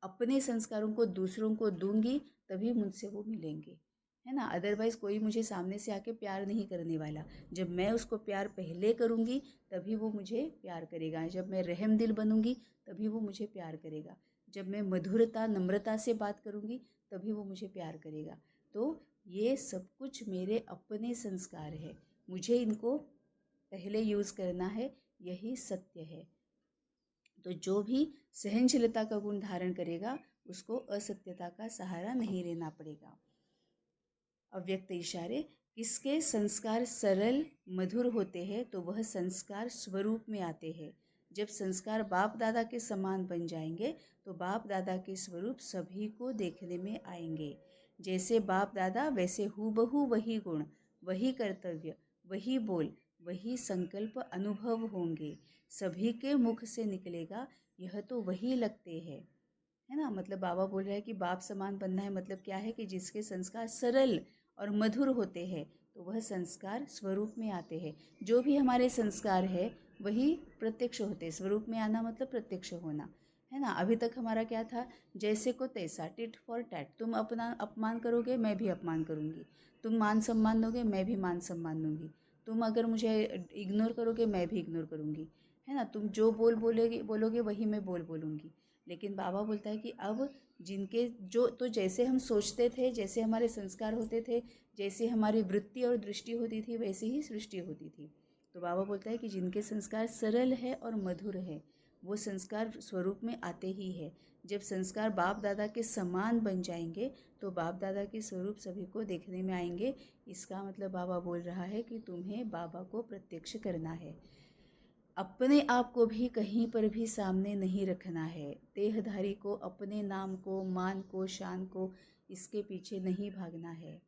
अपने संस्कारों को दूसरों को दूंगी तभी मुझसे वो मिलेंगे, है ना। अदरवाइज़ कोई मुझे सामने से आके प्यार नहीं करने वाला। जब मैं उसको प्यार पहले करूँगी तभी वो मुझे प्यार करेगा। जब मैं रहम दिल बनूँगी तभी वो मुझे प्यार करेगा। जब मैं मधुरता नम्रता से बात करूँगी तभी वो मुझे प्यार करेगा। तो ये सब कुछ मेरे अपने संस्कार है, मुझे इनको पहले यूज़ करना है, यही सत्य है। तो जो भी सहनशीलता का गुण धारण करेगा उसको असत्यता का सहारा नहीं लेना पड़ेगा। अव्यक्त इशारे, किसके संस्कार सरल मधुर होते हैं तो वह संस्कार स्वरूप में आते हैं। जब संस्कार बाप दादा के समान बन जाएंगे तो बाप दादा के स्वरूप सभी को देखने में आएंगे। जैसे बाप दादा वैसे हूबहू वही गुण, वही कर्तव्य, वही बोल, वही संकल्प अनुभव होंगे। सभी के मुख से निकलेगा, यह तो वही लगते हैं, है ना। मतलब बाबा बोल रहे हैं कि बाप समान बनना है, मतलब क्या है कि जिसके संस्कार सरल और मधुर होते हैं तो वह संस्कार स्वरूप में आते हैं। जो भी हमारे संस्कार है वही प्रत्यक्ष होते हैं। स्वरूप में आना मतलब प्रत्यक्ष होना, है ना। अभी तक हमारा क्या था, जैसे को तैसा, टिट फॉर टैट। तुम अपना अपमान करोगे मैं भी अपमान करूँगी, तुम मान सम्मान दोगे मैं भी मान सम्मान दूंगी, तुम अगर मुझे इग्नोर करोगे मैं भी इग्नोर करूँगी, है ना। तुम जो बोलोगे वही मैं बोलूँगी। लेकिन बाबा बोलता है कि अब जिनके जो, तो जैसे हम सोचते थे, जैसे हमारे संस्कार होते थे, जैसे हमारी वृत्ति और दृष्टि होती थी वैसे ही सृष्टि होती थी। तो बाबा बोलता है कि जिनके संस्कार सरल है और मधुर है वो संस्कार स्वरूप में आते ही है। जब संस्कार बाप दादा के समान बन जाएंगे तो बाप दादा के स्वरूप सभी को देखने में आएंगे। इसका मतलब बाबा बोल रहा है कि तुम्हें बाबा को प्रत्यक्ष करना है, अपने आप को भी कहीं पर भी सामने नहीं रखना है। देहधारी को अपने नाम को, मान को, शान को, इसके पीछे नहीं भागना है,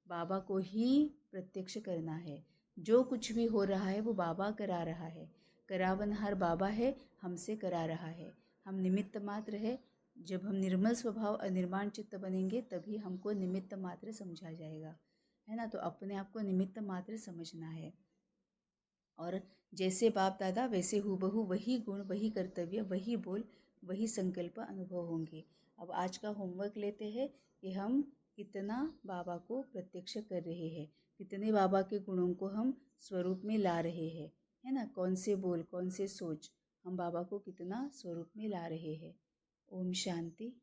बाबा को ही प्रत्यक्ष करना है। जो कुछ भी हो रहा है वो बाबा करा रहा है, करावनहार बाबा है, हमसे करा रहा है, हम निमित्त मात्र है। जब हम निर्मल स्वभाव अनिर्माण चित्त बनेंगे तभी हमको निमित्त मात्र समझा जाएगा, है ना। तो अपने आप को निमित्त मात्र समझना है। और जैसे बाप दादा वैसे हूबहू वही गुण, वही कर्तव्य, वही बोल, वही संकल्प अनुभव होंगे। अब आज का होमवर्क लेते हैं कि हम कितना बाबा को प्रत्यक्ष कर रहे हैं, कितने बाबा के गुणों को हम स्वरूप में ला रहे हैं, है ना। कौन से बोल, कौन से सोच हम बाबा को कितना स्वरूप में ला रहे हैं। ओम शांति।